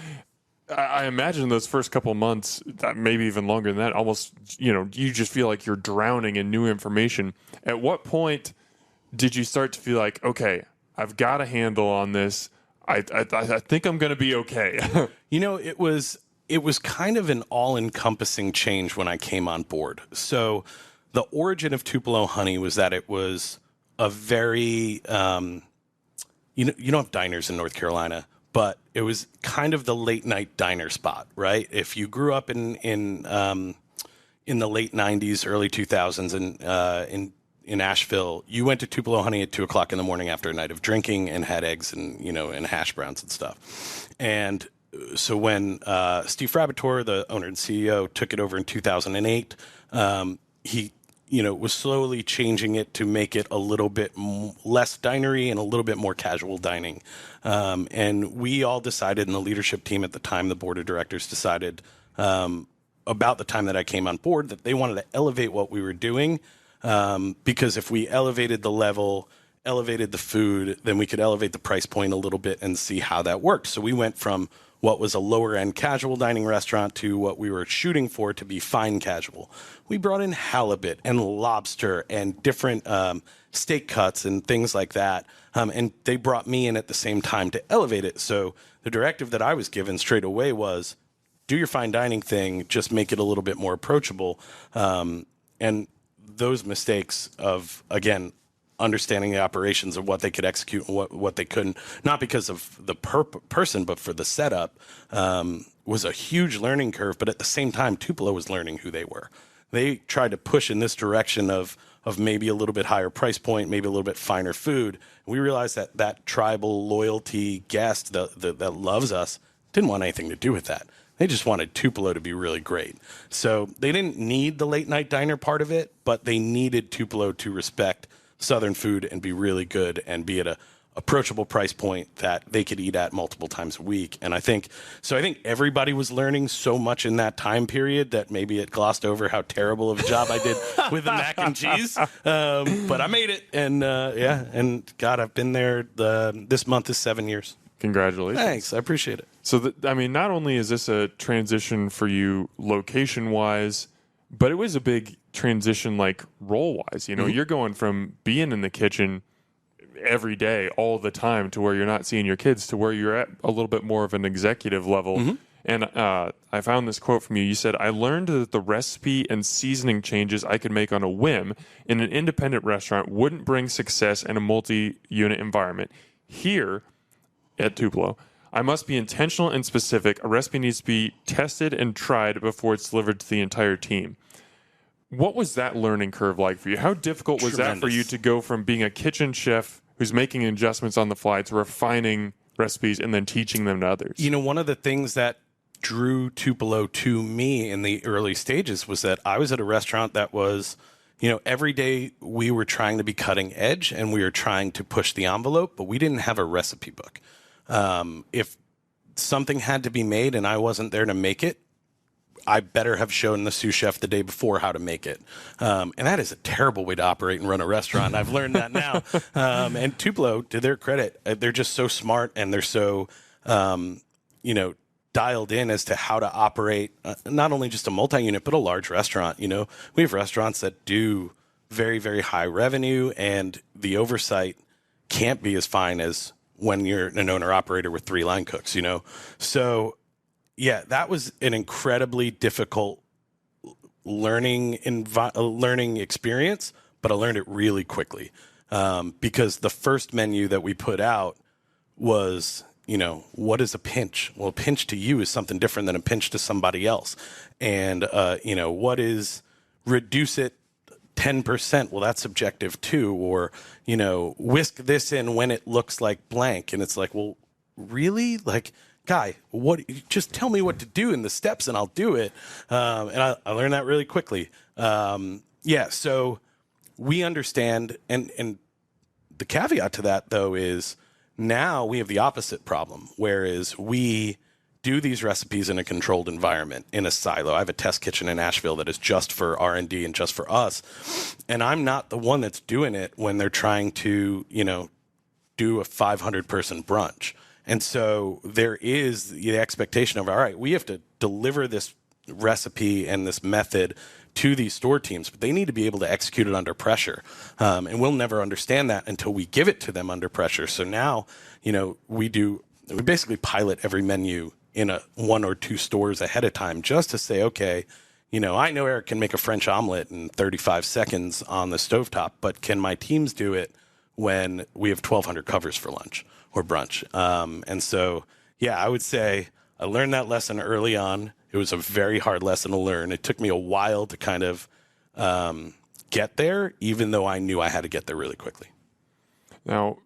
A: I imagine those first couple months, maybe even longer than that, almost, you just feel like you're drowning in new information. At what point did you start to feel like, okay, I've got a handle on this. I think I'm going to be okay.
B: It was kind of an all-encompassing change when I came on board. So the origin of Tupelo Honey was that it was a very, you don't have diners in North Carolina, but it was kind of the late night diner spot, right? If you grew up in the late 90s, early 2000s in Asheville, you went to Tupelo Honey at 2 o'clock in the morning after a night of drinking and had eggs and, and hash browns and stuff. And so when Steve Frabator, the owner and CEO, took it over in 2008, he was slowly changing it to make it a little bit less dinery and a little bit more casual dining. And we all decided, in the leadership team at the time, the board of directors decided about the time that I came on board, that they wanted to elevate what we were doing, because if we elevated the level, elevated the food, then we could elevate the price point a little bit and see how that worked. So we went from what was a lower end casual dining restaurant to what we were shooting for to be fine casual. We brought in halibut and lobster and different steak cuts and things like that. And they brought me in at the same time to elevate it. So the directive that I was given straight away was, do your fine dining thing, just make it a little bit more approachable. And those mistakes of, again, understanding the operations of what they could execute and what they couldn't, not because of the person, but for the setup, was a huge learning curve. But at the same time, Tupelo was learning who they were. They tried to push in this direction of maybe a little bit higher price point, maybe a little bit finer food. We realized that tribal loyalty guest that loves us didn't want anything to do with that. They just wanted Tupelo to be really great. So they didn't need the late night diner part of it, but they needed Tupelo to respect Southern food and be really good and be at a approachable price point that they could eat at multiple times a week. And I think everybody was learning so much in that time period that maybe it glossed over how terrible of a job I did with the mac and cheese. But I made it. And and God, I've been there. This month is 7 years.
A: Congratulations.
B: Thanks. I appreciate it.
A: So, not only is this a transition for you location-wise, but it was a big transition, like role-wise. You're going from being in the kitchen every day, all the time, to where you're not seeing your kids, to where you're at a little bit more of an executive level. Mm-hmm. And I found this quote from you. You said, "I learned that the recipe and seasoning changes I could make on a whim in an independent restaurant wouldn't bring success in a multi-unit environment. Here at Tupelo, I must be intentional and specific. A recipe needs to be tested and tried before it's delivered to the entire team." What was that learning curve like for you? How difficult was that for you to go from being a kitchen chef who's making adjustments on the fly to refining recipes and then teaching them to others? One
B: of the things that drew Tupelo to me in the early stages was that I was at a restaurant that was, every day we were trying to be cutting edge and we were trying to push the envelope, but we didn't have a recipe book. If something had to be made and I wasn't there to make it, I better have shown the sous chef the day before how to make it. And that is a terrible way to operate and run a restaurant. I've learned that now. And Tupelo, to their credit, they're just so smart and they're so, dialed in as to how to operate not only just a multi-unit, but a large restaurant. We have restaurants that do very, very high revenue and the oversight can't be as fine as when you're an owner-operator with 3 line cooks, So, yeah, that was an incredibly difficult learning experience, but I learned it really quickly because the first menu that we put out was, what is a pinch? Well, a pinch to you is something different than a pinch to somebody else. And, what is reduce it 10%? Well, that's subjective too. Or, whisk this in when it looks like blank. And it's like, well, really? Like, guy, just tell me what to do in the steps and I'll do it. And I learned that really quickly. So we understand. And the caveat to that, though, is now we have the opposite problem, whereas we do these recipes in a controlled environment, in a silo. I have a test kitchen in Asheville that is just for R&D and just for us. And I'm not the one that's doing it when they're trying to, do a 500-person brunch. And so there is the expectation of, all right, we have to deliver this recipe and this method to these store teams, but they need to be able to execute it under pressure. And we'll never understand that until we give it to them under pressure. So now, we basically pilot every menu in 1 or 2 stores ahead of time just to say, okay, I know Eric can make a French omelet in 35 seconds on the stovetop, but can my teams do it when we have 1,200 covers for lunch or brunch? And so, Yeah, I would say I learned that lesson early on. It was a very hard lesson to learn. It took me a while to kind of get there, even though I knew I had to get there really quickly.
A: Now,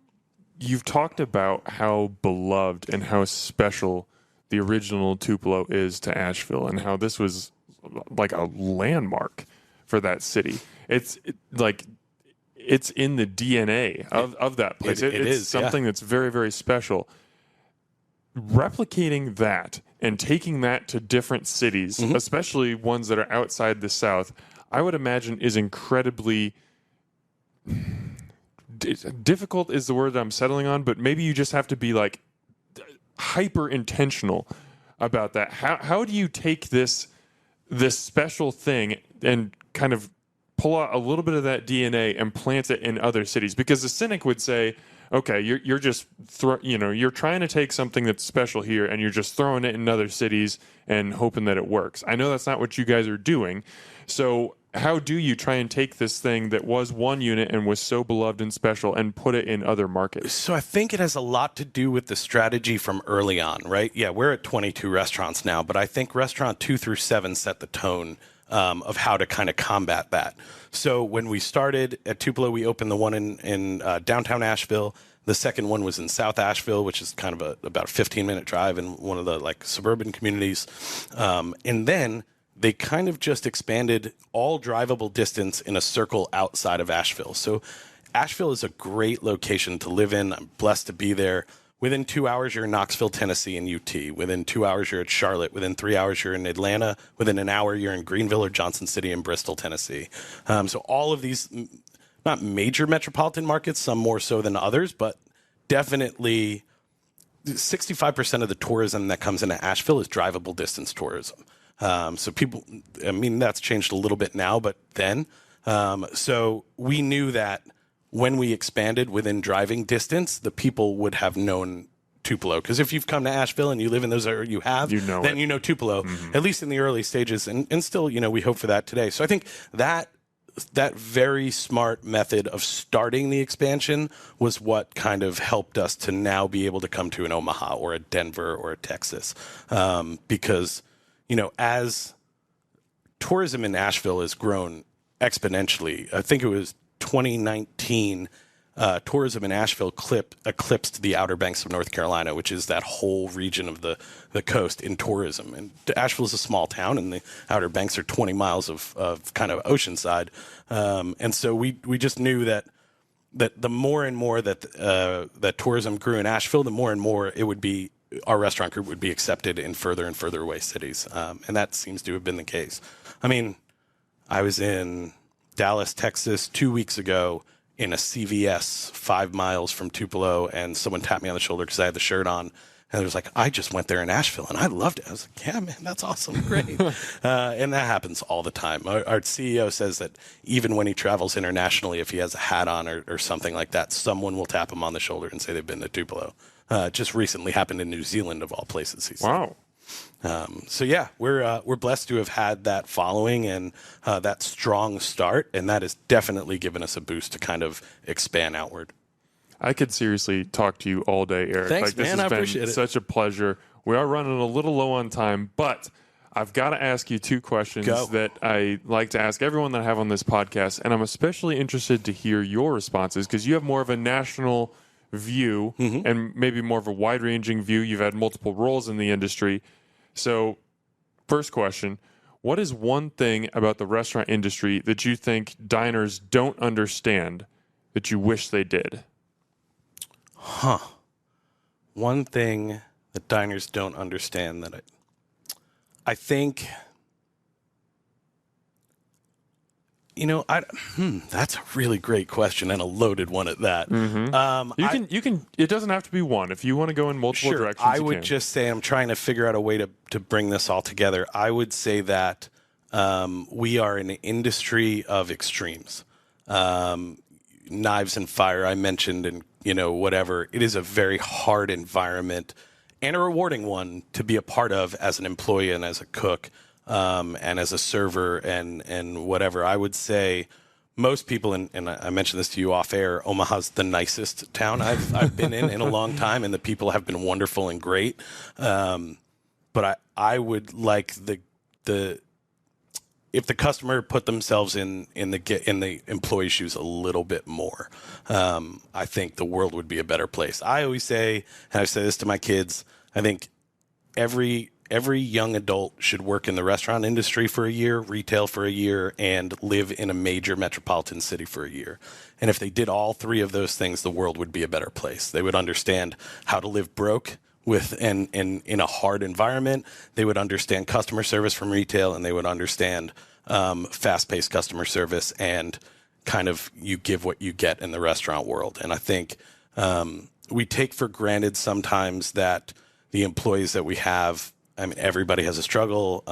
A: you've talked about how beloved and how special the original Tupelo is to Asheville, and how this was like a landmark for that city. It's in the DNA of that place.
B: It
A: it's
B: is
A: something that's very, very special. Replicating that and taking that to different cities, especially ones that are outside the South, I would imagine is incredibly difficult is the word that I'm settling on, but maybe you just have to be like hyper intentional about that. How do you take this special thing and kind of pull out a little bit of that DNA and plant it in other cities? Because the cynic would say, okay, you're just you're trying to take something that's special here and you're just throwing it in other cities and hoping that it works. I know that's not what you guys are doing. So how do you try and take this thing that was one unit and was so beloved and special and put it in other markets?
B: So I think it has a lot to do with the strategy from early on, right? Yeah, we're at 22 restaurants now, but I think restaurant 2 through 7 set the tone of how to kind of combat that. So when we started at Tupelo, we opened the one in downtown Asheville. The second one was in South Asheville, which is kind of about a 15-minute drive in one of the like suburban communities. And then they kind of just expanded all drivable distance in a circle outside of Asheville. So Asheville is a great location to live in. I'm blessed to be there. Within 2 hours, you're in Knoxville, Tennessee, and UT. Within 2 hours, you're at Charlotte. Within 3 hours, you're in Atlanta. Within an hour, you're in Greenville or Johnson City and Bristol, Tennessee. So all of these, not major metropolitan markets, some more so than others, but definitely 65% of the tourism that comes into Asheville is drivable distance tourism. So people, I mean, that's changed a little bit now, but then, so we knew that when we expanded within driving distance, the people would have known Tupelo. Because if you've come to Asheville and you live in those areas, then you know Tupelo, at least in the early stages. And still, we hope for that today. So I think that very smart method of starting the expansion was what kind of helped us to now be able to come to an Omaha or a Denver or a Texas. Because, as tourism in Asheville has grown exponentially, I think it was 2019, tourism in Asheville eclipsed the Outer Banks of North Carolina, which is that whole region of the coast in tourism. And Asheville is a small town, and the Outer Banks are 20 miles of kind of oceanside. And so we just knew that the more and more that tourism grew in Asheville, the more and more it would be our restaurant group would be accepted in further and further away cities. And that seems to have been the case. I mean, I was in Dallas, Texas 2 weeks ago in a CVS 5 miles from Tupelo, and someone tapped me on the shoulder because I had the shirt on. And it was like, I just went there in Asheville, and I loved it. I was like, yeah, man, that's awesome. Great. And that happens all the time. Our CEO says that even when he travels internationally, if he has a hat on or something like that, someone will tap him on the shoulder and say they've been to Tupelo. Just recently happened in New Zealand, of all places.
A: Wow.
B: So yeah, we're blessed to have had that following and that strong start, and that has definitely given us a boost to kind of expand outward.
A: I could seriously talk to you all day, Eric.
B: Thanks,
A: this
B: man.
A: has
B: I
A: been
B: appreciate it.
A: Such a pleasure. We are running a little low on time, but I've got to ask you 2 questions that I like to ask everyone that I have on this podcast, and I'm especially interested to hear your responses because you have more of a national view and maybe more of a wide-ranging view. You've had multiple roles in the industry. So, first question, what is one thing about the restaurant industry that you think diners don't understand that you wish they did?
B: One thing that diners don't understand that I think, that's a really great question and a loaded one at that.
A: You can. It doesn't have to be one. If you want to go in multiple directions,
B: I would just say I'm trying to figure out a way to bring this all together. I would say that we are an industry of extremes. Knives and fire, I mentioned, and whatever. It is a very hard environment and a rewarding one to be a part of as an employee and as a cook and as a server and whatever. I would say most people, and I mentioned this to you off air, Omaha's the nicest town I've been in a long time, and the people have been wonderful and great. But I would like the if the customer put themselves in the employee shoes a little bit more, I think the world would be a better place. I always say, and I say this to my kids, I think every young adult should work in the restaurant industry for a year, retail for a year, and live in a major metropolitan city for a year. And if they did all three of those things, the world would be a better place. They would understand how to live broke and in a hard environment. They would understand customer service from retail, and they would understand fast-paced customer service, and kind of you give what you get in the restaurant world. And I think we take for granted sometimes that the employees that we have, I mean, everybody has a struggle.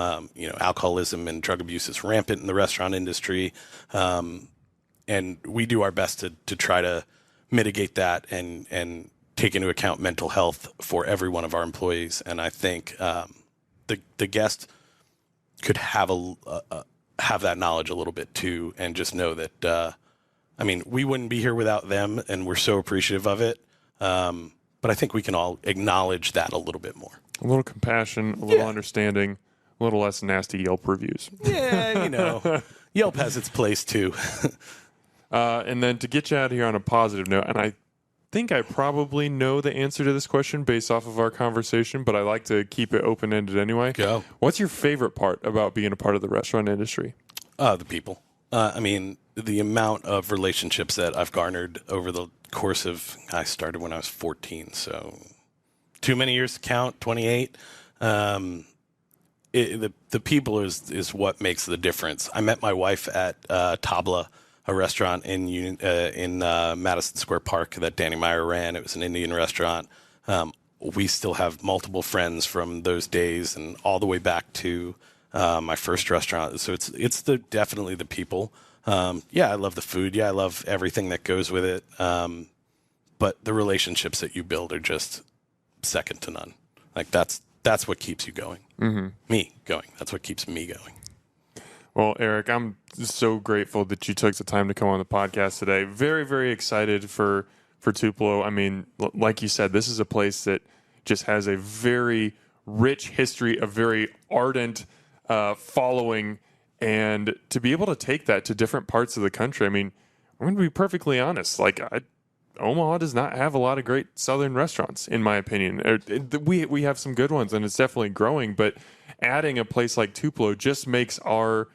B: Alcoholism and drug abuse is rampant in the restaurant industry. And we do our best to try to mitigate that and take into account mental health for every one of our employees. And I think the guest could have have that knowledge a little bit too, and just know that, we wouldn't be here without them, and we're so appreciative of it. But I think we can all acknowledge that a little bit more.
A: A little compassion, a little understanding, a little less nasty Yelp reviews.
B: Yeah, Yelp has its place too.
A: And then to get you out of here on a positive note, and I think I probably know the answer to this question based off of our conversation, but I like to keep it open-ended anyway.
B: Go.
A: What's your favorite part about being a part of the restaurant industry?
B: The people. The amount of relationships that I've garnered over the course of, I started when I was 14, so too many years to count, 28. The people is what makes the difference. I met my wife at Tabla, a restaurant in Madison Square Park that Danny Meyer ran. It was an Indian restaurant. We still have multiple friends from those days, and all the way back to my first restaurant. So it's definitely the people. I love the food. Yeah, I love everything that goes with it. But the relationships that you build are just second to none. Like that's what keeps you going. Mm-hmm. Me going. That's what keeps me going.
A: Well, Eric, I'm so grateful that you took the time to come on the podcast today. Very, very excited for Tupelo. I mean, like you said, this is a place that just has a very rich history, a very ardent following, and to be able to take that to different parts of the country. I mean, I'm going to be perfectly honest. Omaha does not have a lot of great southern restaurants, in my opinion. We have some good ones, and it's definitely growing. But adding a place like Tupelo just makes our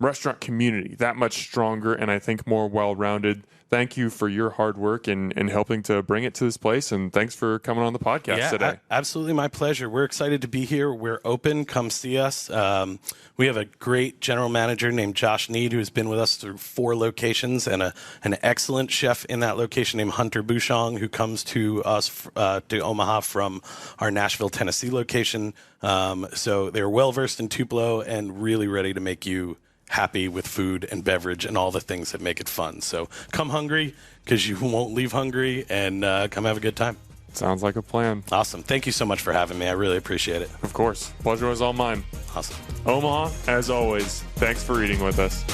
A: restaurant community that much stronger, and I think more well-rounded. Thank you for your hard work and helping to bring it to this place, and thanks for coming on the podcast today.
B: Absolutely, my pleasure. We're excited to be here. We're open. Come see us. We have a great general manager named Josh Need, who's been with us through 4 locations, and an excellent chef in that location named Hunter Bouchong, who comes to us to Omaha from our Nashville, Tennessee location. So they're well-versed in Tupelo and really ready to make you happy with food and beverage and all the things that make it fun. So come hungry, because you won't leave hungry, and come have a good time.
A: Sounds like a plan.
B: Awesome. Thank you so much for having me. I really appreciate it.
A: Of course. Pleasure was all mine.
B: Awesome.
A: Omaha, as always, thanks for eating with us.